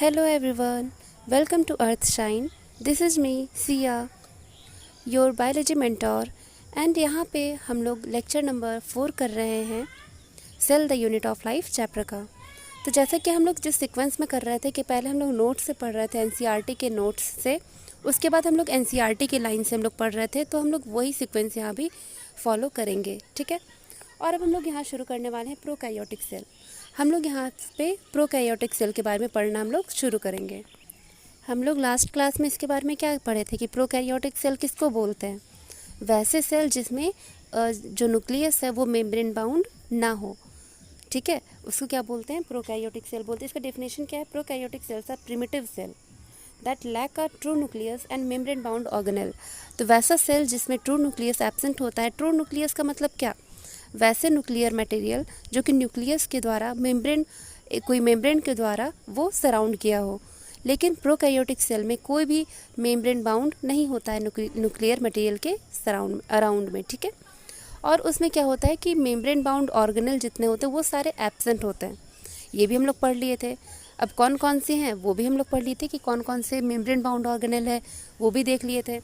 Hello everyone, welcome to Earthshine. This is me, Sia, your biology mentor and यहाँ पे हम लोग lecture number 4 कर रहे हैं cell the unit of life chapter का। तो जैसे कि हम लोग जिस सीक्वेंस में कर रहे थे कि पहले हम लोग नोट्स से पढ़ रहे थे एनसीईआरटी के नोट्स से, उसके बाद हम लोग एनसीईआरटी की लाइन से हम लोग पढ़ रहे थे, तो हम लोग वही सीक्वेंस यहाँ भी फॉलो करेंगे, ठीक है। और अब हम लोग यहाँ शुरू करने वाले हैं प्रोकैरियोटिक सेल। हम लोग यहाँ पे प्रोकैरियोटिक सेल के बारे में पढ़ना हम लोग शुरू करेंगे। हम लोग लास्ट क्लास में इसके बारे में क्या पढ़े थे कि प्रोकैरियोटिक सेल किसको बोलते हैं? वैसे सेल जिसमें जो न्यूक्लियस है वो मेम्ब्रेन बाउंड ना हो, ठीक है, उसको क्या बोलते हैं? प्रोकैरियोटिक सेल बोलते हैं। इसका डेफिनेशन क्या है? Prokaryotic cells are primitive cell that lack a true nucleus and membrane bound organelle. तो वैसा सेल जिसमें ट्रू न्यूक्लियस एब्सेंट होता है। ट्रू न्यूक्लियस का मतलब क्या? वैसे न्यूक्लियर मटेरियल जो कि न्यूक्लियस के द्वारा कोई मेम्ब्रेन के द्वारा वो सराउंड किया हो। लेकिन प्रोकैरियोटिक सेल में कोई भी मेम्ब्रेन बाउंड नहीं होता है न्यूक्लियर मटेरियल के अराउंड में, ठीक है। और उसमें क्या होता है कि मेम्ब्रेन बाउंड ऑर्गेनेल जितने होते हैं वो सारे एब्सेंट होते हैं। ये भी हम लोग पढ़ लिए थे। अब कौन कौन से हैं वो भी हम लोग पढ़ लिए थे कि कौन कौन से मेम्ब्रेन बाउंड ऑर्गेनेल है वो भी देख लिए थे,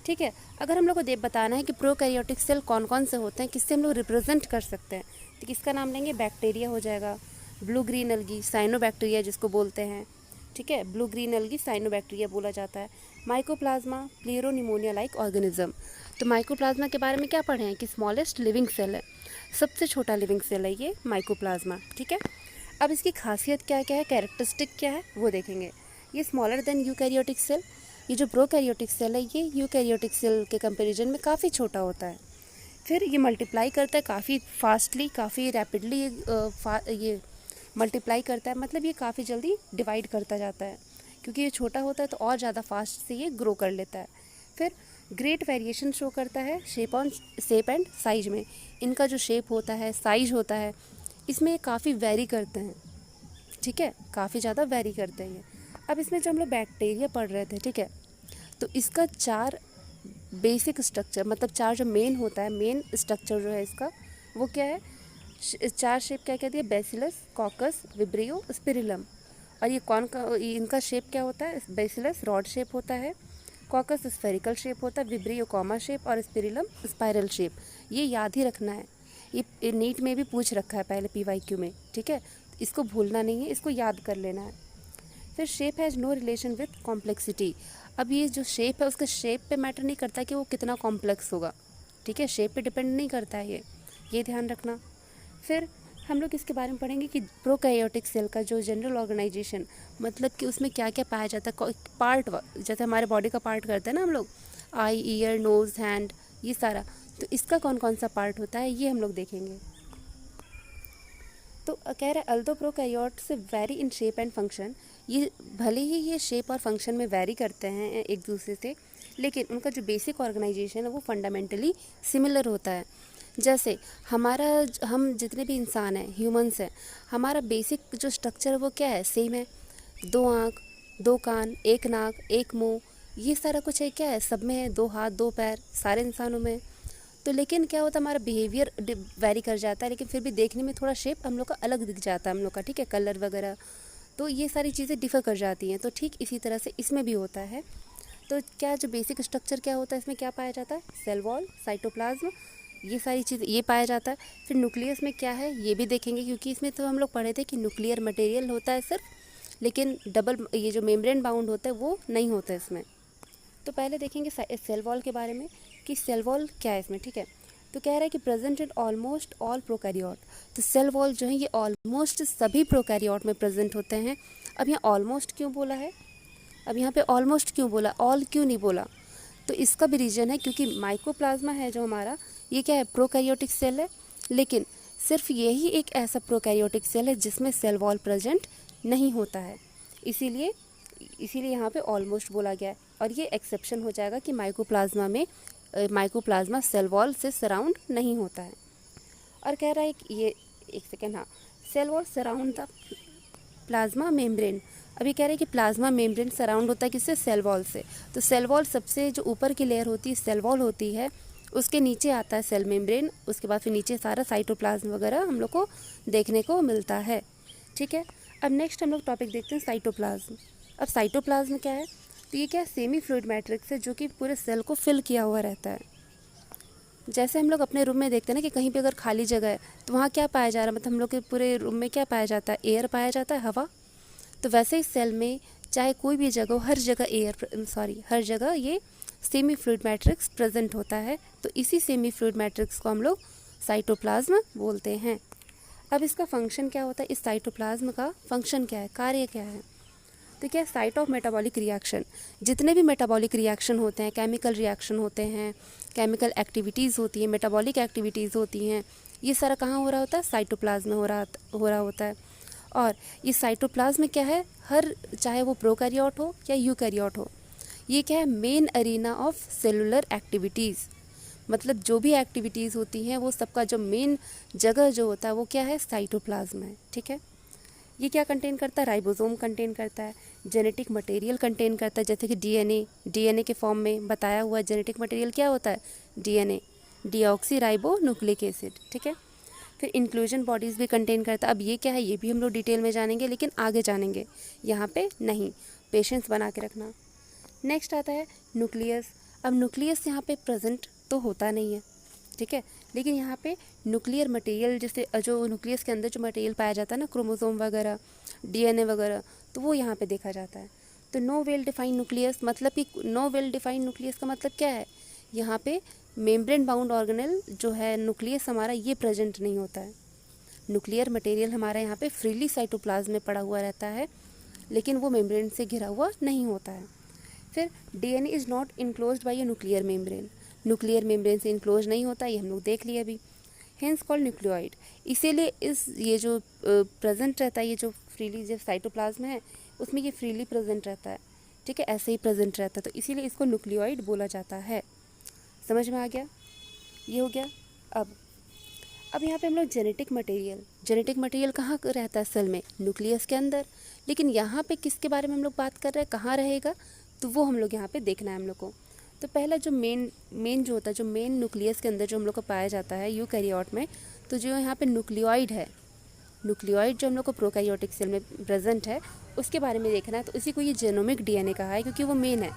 ठीक है। अगर हम लोग को बताना है कि प्रोकैरियोटिक सेल कौन कौन से होते हैं, किससे हम लोग रिप्रेजेंट कर सकते हैं, तो किसका नाम लेंगे? बैक्टीरिया हो जाएगा, ब्लू ग्रीन एल्गी, साइनोबैक्टीरिया जिसको बोलते हैं, ठीक है। ब्लू ग्रीन एल्गी साइनोबैक्टीरिया बोला जाता है। Mycoplasma, pleuropneumonia like organism. तो माइकोप्लाज्मा के बारे में क्या पढ़े हैं कि स्मॉलेस्ट लिविंग सेल है, सबसे छोटा लिविंग सेल है ये माइकोप्लाज्मा, ठीक है। अब इसकी खासियत क्या क्या है, कैरेक्टरिस्टिक क्या है वो देखेंगे। ये स्मॉलर देन यूकैरियोटिक सेल। ये जो प्रोकैरियोटिक सेल है ये यूकैरियोटिक सेल के कंपैरिजन में काफ़ी छोटा होता है। फिर ये मल्टीप्लाई करता है काफ़ी फास्टली, काफ़ी रैपिडली ये मल्टीप्लाई करता है, मतलब ये काफ़ी जल्दी डिवाइड करता जाता है। क्योंकि ये छोटा होता है तो और ज़्यादा फास्ट से ये ग्रो कर लेता है। फिर ग्रेट वेरिएशन शो करता है शेप एंड साइज में। इनका जो शेप होता है, साइज होता है, इसमें ये काफ़ी वेरी करते हैं, ठीक है, काफ़ी ज़्यादा वेरी करते हैं ये। अब इसमें जो हम लोग बैक्टीरिया पढ़ रहे थे, ठीक है, तो इसका 4 बेसिक स्ट्रक्चर, मतलब 4 जो मेन होता है, मेन स्ट्रक्चर जो है इसका वो क्या है? 4 शेप क्या कहती है? Bacillus, caucus, vibrio, spirillum. और ये इनका शेप क्या होता है? बेसिलस रॉड शेप होता है, कॉकस स्फेरिकल शेप होता है, विब्रियो कॉमा शेप और स्पिरिलम स्पाइरल शेप। ये याद ही रखना है, ये नीट में भी पूछ रखा है पहले PYQ में, ठीक है। इसको भूलना नहीं है, इसको याद कर लेना है। फिर shape has no relation with complexity. अब ये जो शेप है उसका शेप पे मैटर नहीं करता कि वो कितना कॉम्प्लेक्स होगा, ठीक है, शेप पे डिपेंड नहीं करता है ये ध्यान रखना। फिर हम लोग इसके बारे में पढ़ेंगे कि प्रोकैरियोटिक सेल का जो जनरल ऑर्गेनाइजेशन, मतलब कि उसमें क्या क्या पाया जाता है, पार्ट जैसे हमारे बॉडी का पार्ट करते हैं ना हम लोग, आई, ईयर, नोज़, हैंड, ये सारा, तो इसका कौन कौन सा पार्ट होता है ये हम लोग देखेंगे। तो कह रहे अल्दो प्रोकैरियोट से very in shape and function, ये भले ही ये शेप और फंक्शन में वेरी करते हैं एक दूसरे से, लेकिन उनका जो बेसिक ऑर्गेनाइजेशन है वो फंडामेंटली सिमिलर होता है। जैसे हम जितने भी इंसान हैं, ह्यूमंस हैं, हमारा बेसिक जो स्ट्रक्चर है वो क्या है? सेम है। 2 आँख, 2 कान, 1 नाक, 1 मुंह, ये सारा कुछ है, क्या है? सब में है। 2 हाथ, 2 पैर सारे इंसानों में। तो लेकिन क्या होता है, हमारा बिहेवियर वेरी कर जाता है, लेकिन फिर भी देखने में थोड़ा शेप हम लोग का अलग दिख जाता है हम लोग का, ठीक है, कलर वगैरह, तो ये सारी चीज़ें डिफ़र कर जाती हैं। तो ठीक इसी तरह से इसमें भी होता है। तो क्या जो बेसिक स्ट्रक्चर क्या होता है, इसमें क्या पाया जाता है? सेल वॉल, साइटोप्लाज्म, ये सारी चीज़ें ये पाया जाता है। फिर न्यूक्लियस में क्या है ये भी देखेंगे, क्योंकि इसमें तो हम लोग पढ़े थे कि न्यूक्लियर मटेरियल होता है सिर्फ, लेकिन ये जो मेम्ब्रेन बाउंड होता है वो नहीं होता है इसमें। तो पहले देखेंगे सेल वॉल के बारे में कि सेल वॉल क्या है इसमें, ठीक है। तो कह रहा है कि present in almost all prokaryote. तो सेल वॉल जो है ये ऑलमोस्ट सभी प्रोकैरियोट में प्रेजेंट होते हैं। अब यहाँ ऑलमोस्ट क्यों बोला है? अब यहाँ पे ऑलमोस्ट क्यों बोला, ऑल क्यों नहीं बोला? तो इसका भी रीज़न है क्योंकि माइकोप्लाज्मा है जो हमारा, ये क्या है? प्रोकैरियोटिक सेल है, लेकिन सिर्फ यही एक ऐसा प्रोकैरियोटिक सेल है जिसमें सेल वॉल प्रेजेंट नहीं होता है। इसीलिए यहाँ पे ऑलमोस्ट बोला गया है। और ये एक्सेप्शन हो जाएगा कि माइकोप्लाज्मा सेल वॉल से सराउंड नहीं होता है। और कह रहा है कि ये एक सेकेंड, हाँ, cell wall surround the plasma membrane. अभी कह रहे हैं कि प्लाज्मा मेम्ब्रेन सराउंड होता है किससे? सेल वॉल से। तो सेल वॉल सबसे जो ऊपर की लेयर होती है सेल वॉल होती है, उसके नीचे आता है सेल मेम्ब्रेन, उसके बाद फिर नीचे सारा साइटोप्लाज्म वगैरह हम लोग को देखने को मिलता है, ठीक है। अब नेक्स्ट हम लोग टॉपिक देखते हैं साइटोप्लाज्म। अब साइटोप्लाज्म क्या है, तो ये क्या है, सेमी फ्लूइड मैट्रिक्स है जो कि पूरे सेल को फिल किया हुआ रहता है। जैसे हम लोग अपने रूम में देखते हैं ना कि कहीं पे अगर खाली जगह है तो वहाँ क्या पाया जा रहा है, मतलब हम लोग के पूरे रूम में क्या पाया जाता है, एयर पाया जाता है, हवा। तो वैसे ही सेल में चाहे कोई भी जगह हो, हर जगह ये सेमी फ्लूइड मैट्रिक्स प्रेजेंट होता है। तो इसी सेमी फ्लूइड मैट्रिक्स को हम लोग साइटोप्लाज्म बोलते हैं। अब इसका फंक्शन क्या होता है, इस साइटोप्लाज्म का फंक्शन क्या है, कार्य क्या है, तो क्या है, साइट ऑफ मेटाबॉलिक रिएक्शन। जितने भी मेटाबॉलिक रिएक्शन होते हैं, केमिकल रिएक्शन होते हैं, केमिकल एक्टिविटीज़ होती हैं, मेटाबॉलिक एक्टिविटीज़ होती हैं, ये सारा कहाँ हो रहा होता है, साइटोप्लाज्म में हो रहा होता है। और ये साइटोप्लाज्म में क्या है, हर चाहे वो प्रोकैरियोट हो या यूकैरियोट हो, ये क्या है, main arena of cellular activities. मतलब जो भी एक्टिविटीज़ होती हैं वो सबका जो मेन जगह जो होता है वो क्या है, साइटोप्लाज्म है। ठीक है, ये क्या कंटेन करता है, राइबोसोम कंटेन करता है, जेनेटिक मटेरियल कंटेन करता है, जैसे कि डीएनए के फॉर्म में बताया हुआ जेनेटिक मटेरियल क्या होता है, DNA, deoxy ribo nucleic acid. ठीक है, फिर इंक्लूजन बॉडीज़ भी कंटेन करता है। अब ये क्या है, ये भी हम लोग डिटेल में जानेंगे, लेकिन आगे जानेंगे, यहाँ पे नहीं, पेशेंस बना के रखना। नेक्स्ट आता है न्यूक्लियस। अब न्यूक्लियस यहाँ पे प्रेजेंट तो होता नहीं है, ठीक है, लेकिन यहाँ पे न्यूक्लियर मटेरियल, जैसे जो न्यूक्लियस के अंदर जो मटेरियल पाया जाता है ना, क्रोमोसोम वगैरह, डीएनए वगैरह, तो वो यहाँ पे देखा जाता है। तो नो वेल डिफाइंड न्यूक्लियस, मतलब कि नो वेल डिफाइंड न्यूक्लियस का मतलब क्या है, यहाँ पे मेम्ब्रेन बाउंड ऑर्गेनेल जो है न्यूक्लियस हमारा, ये प्रेजेंट नहीं होता है। न्यूक्लियर मटेरियल हमारा यहाँ पे फ्रीली साइटोप्लाज्म में पड़ा हुआ रहता है, लेकिन वो मेम्ब्रेन से घिरा हुआ नहीं होता है। फिर DNA is not enclosed bye a nuclear membrane, nuclear membrane से इनक्लोज नहीं होता, ये हम लोग देख लिए अभी। हेंस कॉल्ड न्यूक्लियोइड, इसीलिए ये जो प्रेजेंट रहता है, ये जो फ्रीली जो साइटोप्लाज्म है उसमें ये फ्रीली प्रेजेंट रहता है। ठीक है, ऐसे ही प्रेजेंट रहता है, तो इसीलिए इसको न्यूक्लियोइड बोला जाता है। समझ में आ गया, ये हो गया। अब यहाँ पे हम लोग जेनेटिक मटेरियल कहाँ रहता है सेल में, न्यूक्लियस के अंदर, लेकिन यहाँ पे किसके बारे में हम लोग बात कर रहे हैं, कहाँ रहेगा, तो वो हम लोग यहाँ पे देखना है हम लोग को। तो पहला जो मेन जो होता है, जो मेन न्यूक्लियस के अंदर जो हम लोग को पाया जाता है यूकैरियोट में, तो जो यहाँ पे न्यूक्लियोइड है, न्यूक्लियोइड जो हम लोग को प्रोकैरियोटिक सेल में प्रेजेंट है, उसके बारे में देखना है। तो इसी को ये जेनोमिक डीएनए कहा है, क्योंकि वो मेन है।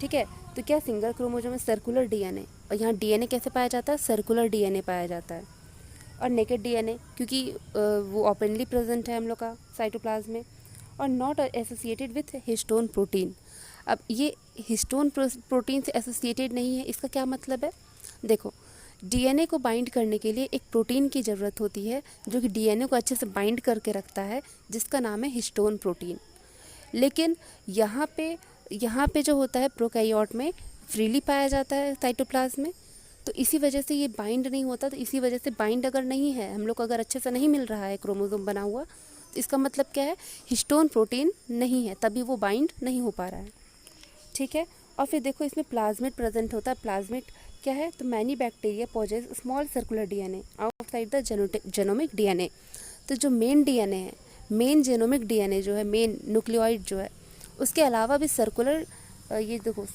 ठीक है, तो क्या सिंगल क्रोमोसोम में सर्कुलर डीएनए, और यहाँ डीएनए कैसे पाया जाता है, सर्कुलर डीएनए पाया जाता है। और नेकेड डीएनए, क्योंकि वो ओपनली प्रेजेंट है हम लोग का साइटोप्लाज्म में, और not associated with histone protein. अब ये हिस्टोन प्रोटीन से एसोसिएटेड नहीं है, इसका क्या मतलब है, देखो, डीएनए को बाइंड करने के लिए एक प्रोटीन की ज़रूरत होती है जो कि डीएनए को अच्छे से बाइंड करके रखता है, जिसका नाम है हिस्टोन प्रोटीन। लेकिन यहाँ पे जो होता है प्रोकैरियोट में फ्रीली पाया जाता है साइटोप्लाज्म में, तो इसी वजह से ये बाइंड नहीं होता। तो इसी वजह से बाइंड अगर नहीं है, हम लोग को अगर अच्छे से नहीं मिल रहा है क्रोमोसोम बना हुआ, तो इसका मतलब क्या है, हिस्टोन प्रोटीन नहीं है, तभी वो बाइंड नहीं हो पा रहा है। ठीक है, और फिर देखो इसमें प्लाज्मिड प्रेजेंट होता है। प्लाज्मिड क्या है, तो many bacteria possess small circular DNA outside the genomic DNA. तो जो मेन डीएनए है, मेन जेनोमिक डीएनए जो है, मेन न्यूक्लियोइड जो है, उसके अलावा भी सर्कुलर, ये देखो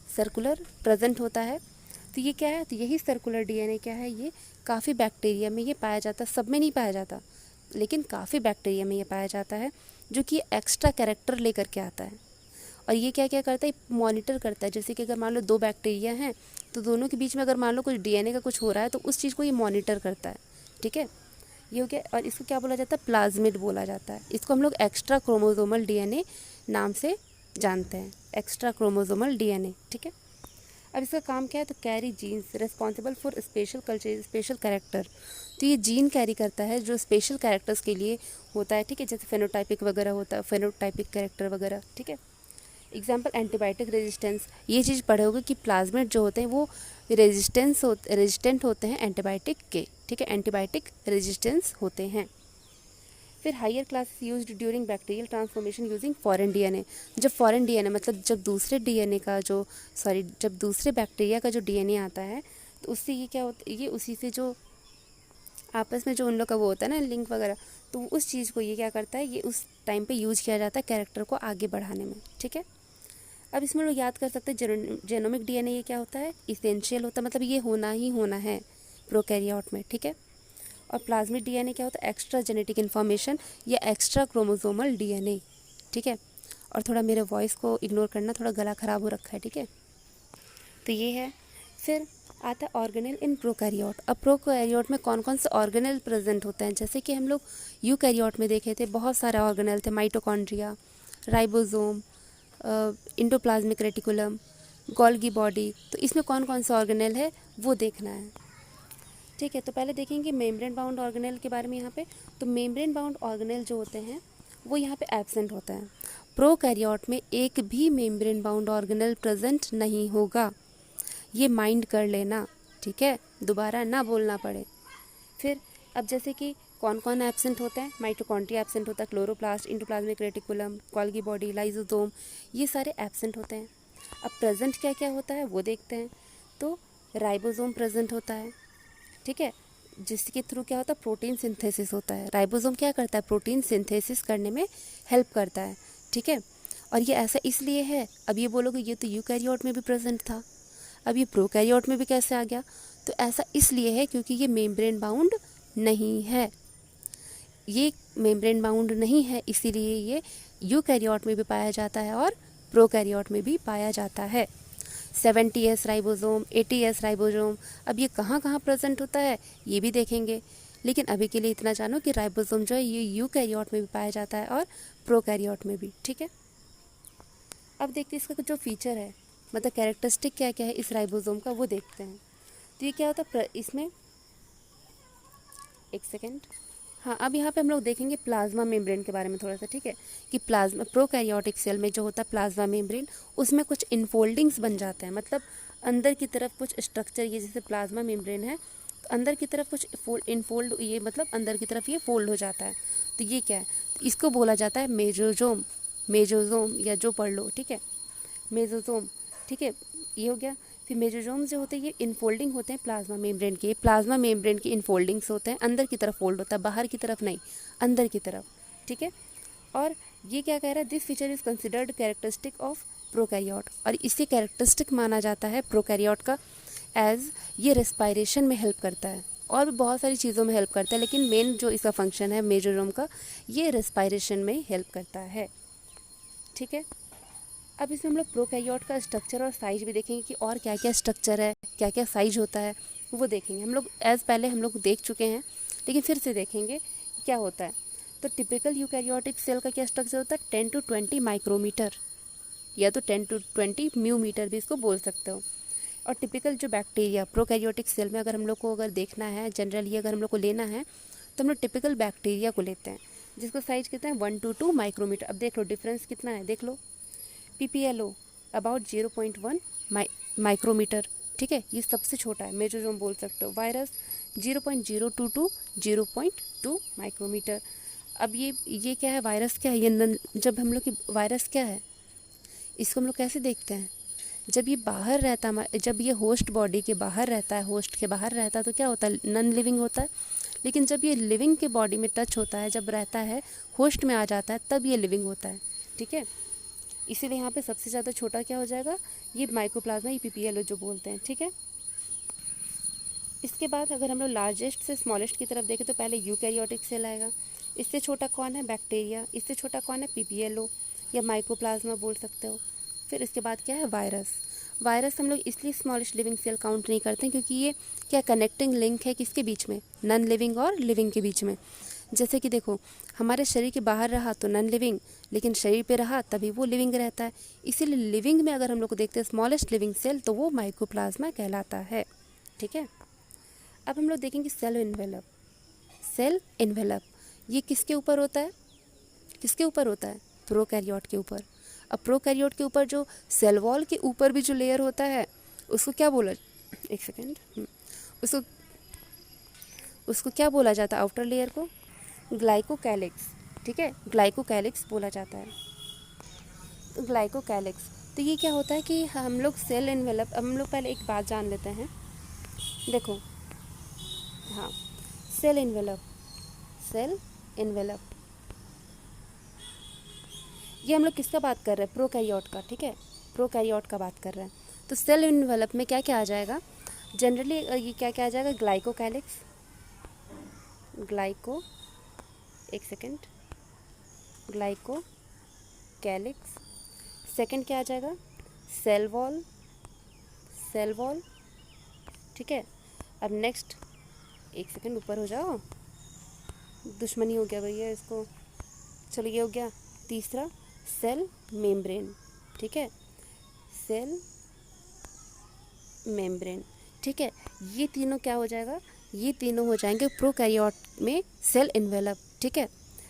सर्कुलर प्रेजेंट होता है। तो ये क्या है, तो यही सर्कुलर डीएनए क्या है, ये काफ़ी बैक्टीरिया में ये पाया जाता है, सब में नहीं पाया जाता, लेकिन काफ़ी बैक्टीरिया में ये पाया जाता है, जो कि एक्स्ट्रा कैरेक्टर लेकर के आता है। और ये क्या क्या करता है, मॉनिटर करता है। जैसे कि अगर मान लो दो बैक्टीरिया हैं, तो दोनों के बीच में अगर मान लो कुछ डीएनए का कुछ हो रहा है, तो उस चीज़ को ये मॉनिटर करता है। ठीक है, ये हो गया। और इसको क्या बोला जाता है, प्लाज्मिड बोला जाता है। इसको हम लोग एक्स्ट्रा क्रोमोसोमल डीएनए नाम से जानते हैं, एक्स्ट्रा क्रोमोसोमल डीएनए। ठीक है, अब इसका काम क्या है, तो carry genes responsible for special culture, special character. तो ये जीन कैरी करता है जो स्पेशल कैरेक्टर्स के लिए होता है। ठीक है, जैसे फेनोटाइपिक वगैरह होता है, फेनोटाइपिक कैरेक्टर वगैरह। ठीक है, एग्जाम्पल एंटीबायोटिक रेजिस्टेंस, ये चीज़ पढ़े होगे कि प्लाज्मिड जो होते हैं वो रेजिस्टेंट होते हैं एंटीबायोटिक के। ठीक है, एंटीबायोटिक रेजिस्टेंस होते हैं। फिर higher classes used during bacterial transformation using foreign DNA. जब फॉरेन डीएनए मतलब जब दूसरे बैक्टीरिया का जो डीएनए आता है, तो उससे ये क्या होता है, ये उसी से जो आपस में जो उन लोग का वो होता है ना लिंक वगैरह, तो उस चीज़ को ये क्या करता है, ये उस टाइम पे यूज़ किया जाता है कैरेक्टर को आगे बढ़ाने में। ठीक है, अब इसमें लोग याद कर सकते हैं जेनोमिक डीएनए ये क्या होता है, इसेंशियल होता है, मतलब ये होना ही होना है प्रोकैरियोट में। ठीक है, और प्लाज्मिड डीएनए क्या होता है, एक्स्ट्रा जेनेटिक इन्फॉर्मेशन या एक्स्ट्रा क्रोमोसोमल डीएनए, ठीक है। और थोड़ा मेरे वॉइस को इग्नोर करना, थोड़ा गला ख़राब हो रखा है, ठीक है। तो ये है। फिर आता है ऑर्गेनेल इन प्रोकैरियोट। अब प्रोकैरियोट में कौन कौन से ऑर्गेनेल प्रेजेंट होते हैं, जैसे कि हम लोग यूकैरियोट में देखे थे बहुत सारे ऑर्गेनेल थे, mitochondria, ribosome, endoplasmic reticulum, Golgi body. तो इसमें कौन कौन सा ऑर्गेनेल है वो देखना है, ठीक है। तो पहले देखेंगे मेम्ब्रेन बाउंड ऑर्गेनेल के बारे में यहाँ पे। तो मेम्ब्रेन बाउंड ऑर्गेनेल जो होते हैं वो यहाँ पे एब्सेंट होता है। प्रोकैरियोट में एक भी मेम्ब्रेन बाउंड ऑर्गेनेल प्रेजेंट नहीं होगा, ये माइंड कर लेना, ठीक है, दोबारा ना बोलना पड़े। फिर अब जैसे कि कौन कौन एब्सेंट होते हैं, माइटोकॉन्ड्रिया एब्सेंट होता है, chloroplast, endoplasmic reticulum, Golgi body, lysosome, ये सारे एब्सेंट होते हैं। अब प्रेजेंट क्या क्या होता है वो देखते हैं। तो राइबोसोम प्रेजेंट होता है, ठीक है, जिसके थ्रू क्या होता है, प्रोटीन सिंथेसिस होता है। राइबोसोम क्या करता है, प्रोटीन सिंथेसिस करने में हेल्प करता है, ठीक है। और ये ऐसा इसलिए है, अब ये बोलोगे ये तो यूकैरियोट में भी प्रेजेंट था, अब ये प्रोकैरियोट में भी कैसे आ गया, तो ऐसा इसलिए है क्योंकि ये मेम्ब्रेन बाउंड नहीं है। ये मेम्ब्रेन बाउंड नहीं है, इसीलिए ये यूकैरियोट में भी पाया जाता है और प्रोकैरियोट में भी पाया जाता है। 70S राइबोसोम, 80S राइबोसोम, अब ये कहाँ कहाँ प्रेजेंट होता है ये भी देखेंगे, लेकिन अभी के लिए इतना जानो कि राइबोसोम जो है ये यूकैरियोट में भी पाया जाता है और प्रोकैरियोट में भी, ठीक है। अब देखते हैं इसका जो फीचर है, मतलब कैरेक्टरिस्टिक क्या क्या है इस राइबोसोम का, वो देखते हैं। तो ये क्या होता है इसमें, एक सेकेंड, हाँ, अब यहाँ पे हम लोग देखेंगे प्लाज्मा मेम्ब्रेन के बारे में थोड़ा सा, ठीक है, कि प्लाज्मा प्रोकैरियोटिक सेल में जो होता है प्लाज्मा मेम्ब्रेन, उसमें कुछ इनफोल्डिंग्स बन जाते हैं, मतलब अंदर की तरफ कुछ स्ट्रक्चर, ये जैसे प्लाज्मा मेम्ब्रेन है तो अंदर की तरफ कुछ इनफोल्ड, ये मतलब अंदर की तरफ ये फोल्ड हो जाता है। तो ये क्या है, तो इसको बोला जाता है मेसोसोम, मेसोसोम या जो पढ़ लो, ठीक है, मेसोसोम, ठीक है, ये हो गया। फिर मेसोसोम जो होते हैं ये इनफोल्डिंग होते हैं प्लाज्मा मेम्ब्रेन के, प्लाज्मा मेम्ब्रेन के इनफोल्डिंग्स होते हैं, अंदर की तरफ फोल्ड होता है, बाहर की तरफ नहीं, अंदर की तरफ, ठीक है। और ये क्या कह रहा है, this feature is considered characteristic of prokaryote, और इसे कैरेक्टरिस्टिक माना जाता है प्रोकैरियोट का, एज ये रेस्पायरेशन में हेल्प करता है और भी बहुत सारी चीज़ों में हेल्प करता है, लेकिन मेन जो इसका फंक्शन है मेसोसोम का, ये रेस्पायरेशन में हेल्प करता है, ठीक है। अब इसमें हम लोग प्रोकैरियोट का स्ट्रक्चर और साइज भी देखेंगे कि और क्या क्या स्ट्रक्चर है, क्या क्या साइज होता है, वो देखेंगे हम लोग। एज पहले हम लोग देख चुके हैं, लेकिन फिर से देखेंगे क्या होता है। तो टिपिकल यूकैरियोटिक सेल का क्या स्ट्रक्चर होता है, 10 to 20 माइक्रोमीटर, या तो 10 to 20 म्यूमीटर भी इसको बोल सकते हो। और टिपिकल जो बैक्टीरिया प्रोकैरियोटिक सेल में अगर हम लोग को अगर देखना है, जनरली अगर हम लोग को लेना है, तो हम लोग टिपिकल बैक्टीरिया को लेते हैं, जिसको साइज कितना है 1 to 2 माइक्रोमीटर। अब देख लो डिफरेंस कितना है, देख लो, PPLO अबाउट 0.1 माइक्रोमीटर, ठीक है, ये सबसे छोटा है, मेसोसोम बोल सकते हो। Virus 0.022 to 0.2 micrometre. अब ये क्या है, वायरस क्या है, ये जब हम लोग की वायरस क्या है, इसको हम लोग कैसे देखते हैं, जब ये बाहर रहता है, जब ये होस्ट बॉडी के बाहर रहता है, होस्ट के बाहर रहता है तो क्या होता है, नॉन लिविंग होता है। लेकिन जब ये लिविंग के बॉडी में टच होता है, जब रहता है होस्ट में आ जाता है, तब ये लिविंग होता है, ठीक है। इसीलिए यहाँ पे सबसे ज़्यादा छोटा क्या हो जाएगा, ये माइकोप्लाज्मा, ये PPLO जो बोलते हैं, ठीक है। इसके बाद अगर हम लोग लार्जेस्ट से स्मॉलेस्ट की तरफ देखें तो पहले यूकैरियोटिक सेल आएगा, इससे छोटा कौन है, बैक्टीरिया, इससे छोटा कौन है, PPLO या माइकोप्लाज्मा बोल सकते हो। फिर इसके बाद क्या है, वायरस। वायरस हम लोग इसलिए स्मॉलेस्ट लिविंग सेल काउंट नहीं करते हैं क्योंकि ये क्या कनेक्टिंग लिंक है किसके बीच में, नॉन लिविंग और लिविंग के बीच में। जैसे कि देखो, हमारे शरीर के बाहर रहा तो नॉन लिविंग, लेकिन शरीर पे रहा तभी वो लिविंग रहता है। इसीलिए लिविंग में अगर हम लोग को देखते हैं स्मॉलेस्ट लिविंग सेल, तो वो माइकोप्लाज्मा कहलाता है, ठीक है। अब हम लोग देखेंगे सेल एनवेलप। सेल एनवेलप ये किसके ऊपर होता है, किसके ऊपर होता है, प्रोकैरियोट के ऊपर। अब प्रोकैरियोट के ऊपर जो सेल वॉल के ऊपर भी जो लेयर होता है उसको क्या बोला, एक सेकेंड, उसको क्या बोला जाता है, आउटर लेयर को ग्लाइकोकैलिक्स, ठीक है, ग्लाइकोकैलिक्स बोला जाता है। तो ग्लाइकोकैलिक्स, तो ये क्या होता है कि हम लोग सेल एनवेलप, अब हम लोग पहले एक बात जान लेते हैं, देखो, हाँ, सेल एनवेलप, सेल एनवेलप, ये हम लोग किसका बात कर रहे हैं, प्रोकैरियोट का, ठीक है, प्रोकैरियोट का बात कर रहे हैं। तो सेल एनवेलप में क्या क्या आ जाएगा, जनरली ये क्या क्या आ जाएगा, ग्लाइकोकैलिक्स, ग्लाइको, एक सेकेंड, ग्लाइको कैलिक्स। सेकेंड क्या आ जाएगा, सेल वॉल, सेल वॉल, ठीक है। अब नेक्स्ट, एक सेकेंड ऊपर हो जाओ, दुश्मनी हो गया भैया इसको। चलो ये हो गया तीसरा, सेल मेम्ब्रेन, ठीक है, सेल मेम्ब्रेन, ठीक है। ये तीनों क्या हो जाएगा, ये तीनों हो जाएंगे प्रोकैरियोट में सेल एनवेलप, ठीक है,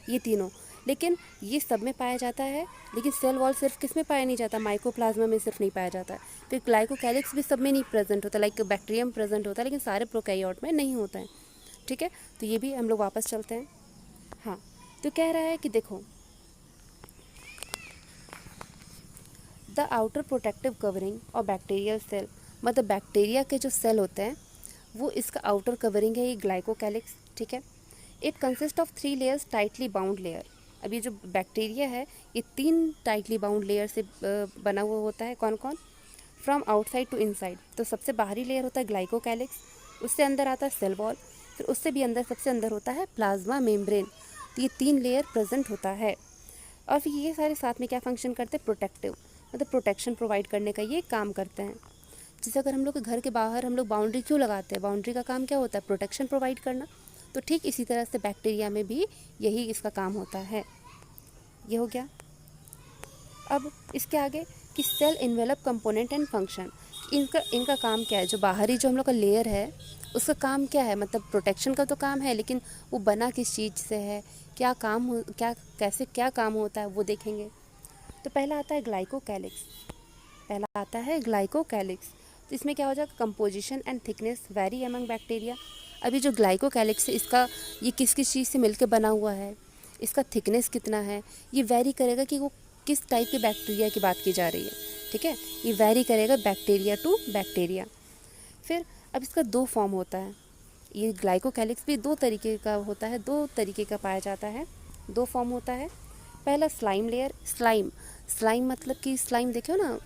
ये तीनों। लेकिन ये सब में पाया जाता है, लेकिन सेल वॉल सिर्फ किस में पाया नहीं जाता, माइकोप्लाज्मा में सिर्फ नहीं पाया जाता है। फिर ग्लाइकोकैलिक्स भी सब में नहीं प्रेजेंट होता, लाइक बैक्टीरियम प्रेजेंट होता है, लेकिन सारे प्रोकैरियोट में नहीं होता है, ठीक है। तो ये भी हम लोग वापस चलते हैं। हाँ, तो कह रहा है कि देखो, द आउटर प्रोटेक्टिव कवरिंग और बैक्टीरियल सेल, मतलब बैक्टीरिया के जो सेल होते हैं वो इसका आउटर कवरिंग है, ये ग्लाइकोकैलिक्स, ठीक है। It consist of 3 layers tightly bound layer. अब ये जो बैक्टीरिया है ये 3 टाइटली बाउंड लेयर से बना हुआ होता है। कौन कौन, फ्रॉम आउटसाइड टू इनसाइड। तो सबसे बाहरी लेयर होता है ग्लाइकोकैलिक्स, उससे अंदर आता है सेल वॉल, फिर उससे भी अंदर, सबसे अंदर होता है प्लाज्मा मेम्ब्रेन। तो ये 3 लेयर प्रेजेंट होता है। और फिर ये सारे साथ में क्या फंक्शन करते हैं, प्रोटेक्टिव, मतलब प्रोटेक्शन प्रोवाइड करने का ये काम करते हैं। जैसे अगर हम लोग के घर के बाहर हम लोग बाउंड्री क्यों लगाते हैं, बाउंड्री का काम क्या होता है, प्रोटेक्शन प्रोवाइड करना। तो ठीक इसी तरह से बैक्टीरिया में भी यही इसका काम होता है। ये हो गया। अब इसके आगे कि cell envelope component and function, इनका काम क्या है, जो बाहरी जो हम लोग का लेयर है उसका काम क्या है, मतलब प्रोटेक्शन का तो काम है, लेकिन वो बना किस चीज़ से है, क्या काम हो, क्या कैसे क्या काम होता है वो देखेंगे। तो पहला आता है ग्लाइकोकैलिक्स, पहला आता है ग्लाइकोकैलिक्स। तो इसमें क्या हो जाएगा, composition and thickness very among bacteria. अभी जो ग्लाइकोकैलिक्स है इसका, ये किस किस चीज़ से मिलकर बना हुआ है, इसका थिकनेस कितना है, ये वेरी करेगा कि वो किस टाइप के बैक्टीरिया की बात की जा रही है, ठीक है। ये वेरी करेगा बैक्टीरिया टू बैक्टीरिया। फिर अब इसका 2 फॉर्म होता है, ये ग्लाइकोकैलिक्स भी 2 तरीके का होता है, 2 तरीके का पाया जाता है, 2 फॉर्म होता है। पहला स्लाइम लेयर, स्लाइम, स्लाइम मतलब कि स्लाइम देखो ना,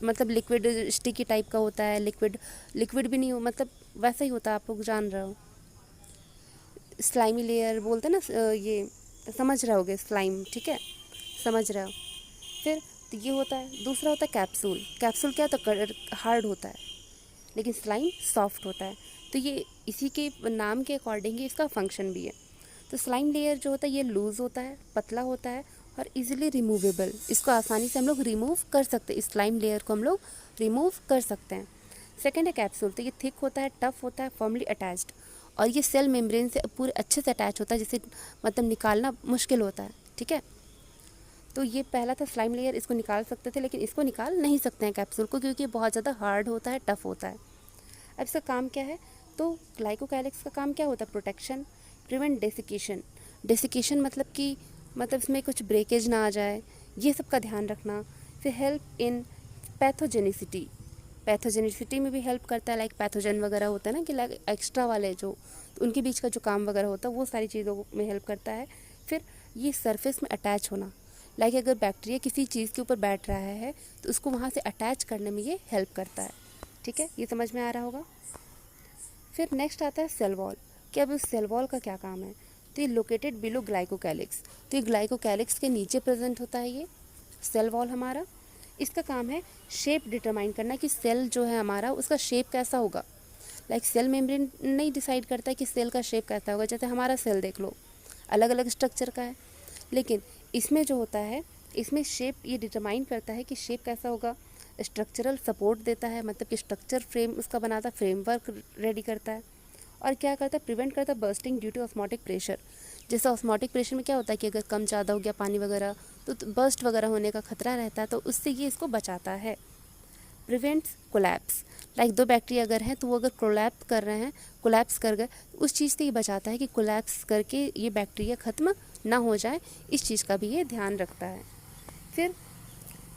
मतलब लिक्विड स्टिकी टाइप का होता है, लिक्विड, लिक्विड भी नहीं हो, मतलब वैसा ही होता है, आप लोग जान रहे हो, स्लाइमी लेयर बोलते हैं ना, ये समझ रहे होगे स्लाइम, ठीक है, समझ रहे हो। फिर तो ये होता है। दूसरा होता है कैप्सूल, कैप्सूल क्या, तो हार्ड होता है, लेकिन स्लाइम सॉफ्ट होता है। तो ये इसी के नाम के अकॉर्डिंग ही इसका फंक्शन भी है। तो स्लाइम लेयर जो होता है ये लूज़ होता है, पतला होता है और इजीली रिमूवेबल, इसको आसानी से हम लोग रिमूव कर सकते हैं, इस स्लाइम लेयर को हम लोग रिमूव कर सकते हैं। सेकेंड है कैप्सूल, तो ये थिक होता है, टफ होता है, फर्मली अटैच्ड, और ये सेल मेम्ब्रेन से पूरे अच्छे से अटैच होता है, जिसे मतलब निकालना मुश्किल होता है, ठीक है। तो ये पहला था स्लाइम लेयर, इसको निकाल सकते थे, लेकिन इसको निकाल नहीं सकते हैं कैप्सूल को, क्योंकि ये बहुत ज़्यादा हार्ड होता है, टफ होता है। अब इसका काम क्या है, तो ग्लाइकोकैलिक्स का काम क्या होता है, प्रोटेक्शन, प्रिवेंट डेसिकेशन, डेसिकेशन मतलब कि मतलब इसमें कुछ ब्रेकेज ना आ जाए, ये सब का ध्यान रखना। फिर हेल्प इन पैथोजेनिसिटी, पैथोजेनिसिटी में भी हेल्प करता है, लाइक पैथोजन वगैरह होता है ना, कि लाइक एक्स्ट्रा वाले जो, तो उनके बीच का जो काम वगैरह होता है वो सारी चीज़ों में हेल्प करता है। फिर ये सरफेस में अटैच होना, लाइक अगर बैक्टीरिया किसी चीज़ के ऊपर बैठ रहा है तो उसको वहाँ से अटैच करने में ये हेल्प करता है, ठीक है, ये समझ में आ रहा होगा। फिर नेक्स्ट आता है सेल वॉल, कि अब उस सेल वॉल का क्या काम है, तो ये लोकेटेड बिलो ग्लाइकोकैलिक्स, तो ये ग्लाइकोकैलिक्स के नीचे प्रेजेंट होता है ये सेल वॉल हमारा। इसका काम है शेप डिटरमाइन करना, कि सेल जो है हमारा उसका शेप कैसा होगा, लाइक सेल मेम्ब्रेन नहीं डिसाइड करता है कि सेल का शेप कैसा होगा, जैसे हमारा सेल देख लो अलग अलग स्ट्रक्चर का है, लेकिन इसमें जो होता है इसमें शेप ये डिटरमाइन करता है कि शेप कैसा होगा, स्ट्रक्चरल सपोर्ट देता है, मतलब कि स्ट्रक्चर फ्रेम उसका बनाता है, फ्रेमवर्क रेडी करता है, और क्या करता है, प्रिवेंट करता है bursting due to osmotic pressure. जैसे ऑस्मोटिक प्रेशर में क्या होता है कि अगर कम ज़्यादा हो गया पानी वगैरह तो बर्स्ट वगैरह होने का खतरा रहता है, तो उससे ये इसको बचाता है। प्रिवेंट्स कोलैप्स, लाइक 2 बैक्टीरिया अगर हैं तो वो अगर कोलैप्स कर रहे हैं, कोलैप्स कर गए, उस चीज़ से ये बचाता है कि कोलैप्स करके ये बैक्टीरिया ख़त्म ना हो जाए, इस चीज़ का भी ये ध्यान रखता है। फिर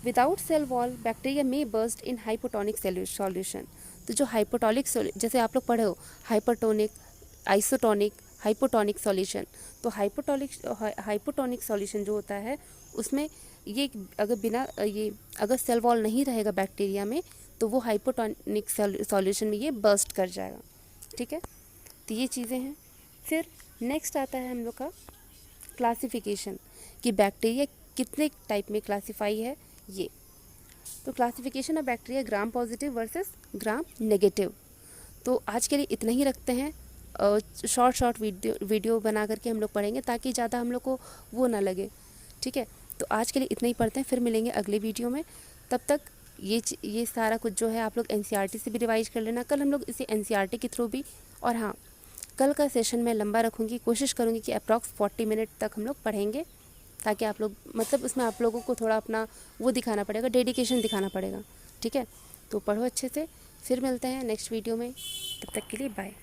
विदाउट सेल वॉल बैक्टीरिया में बर्स्ट इन हाइपोटोनिक सॉल्यूशन, तो जो हाइपोटोनिक, जैसे आप लोग पढ़े हो हाइपरटोनिक, आइसोटोनिक, हाइपोटोनिक सॉल्यूशन, तो हाइपोटोनिक सॉल्यूशन जो होता है उसमें ये अगर बिना ये अगर सेल वॉल नहीं रहेगा बैक्टीरिया में तो वो हाइपोटोनिक सॉल्यूशन में ये बर्स्ट कर जाएगा, ठीक है। तो ये चीज़ें हैं। फिर नेक्स्ट आता है हम लोग का क्लासिफिकेशन कि बैक्टीरिया कितने टाइप में क्लासीफाई है ये। तो classification of bacteria gram positive versus gram negative. तो आज के लिए इतना ही रखते हैं। शॉर्ट वीडियो बना करके हम लोग पढ़ेंगे ताकि ज़्यादा हम लोग को वो ना लगे। ठीक है, तो आज के लिए इतना ही पढ़ते हैं, फिर मिलेंगे अगले वीडियो में। तब तक ये सारा कुछ जो है आप लोग एनसीईआरटी से भी रिवाइज कर लेना। कल हम लोग इसे एनसीईआरटी के थ्रू भी, और हाँ, कल का सेशन मैं लंबा रखूँगी, कोशिश करूँगी कि अप्रॉक्स 40 मिनट तक हम लोग पढ़ेंगे, ताकि आप लोग मतलब उसमें आप लोगों को थोड़ा अपना वो दिखाना पड़ेगा, डेडिकेशन दिखाना पड़ेगा। ठीक है, तो पढ़ो अच्छे से। फिर मिलते हैं नेक्स्ट वीडियो में, तब तक के लिए बाय।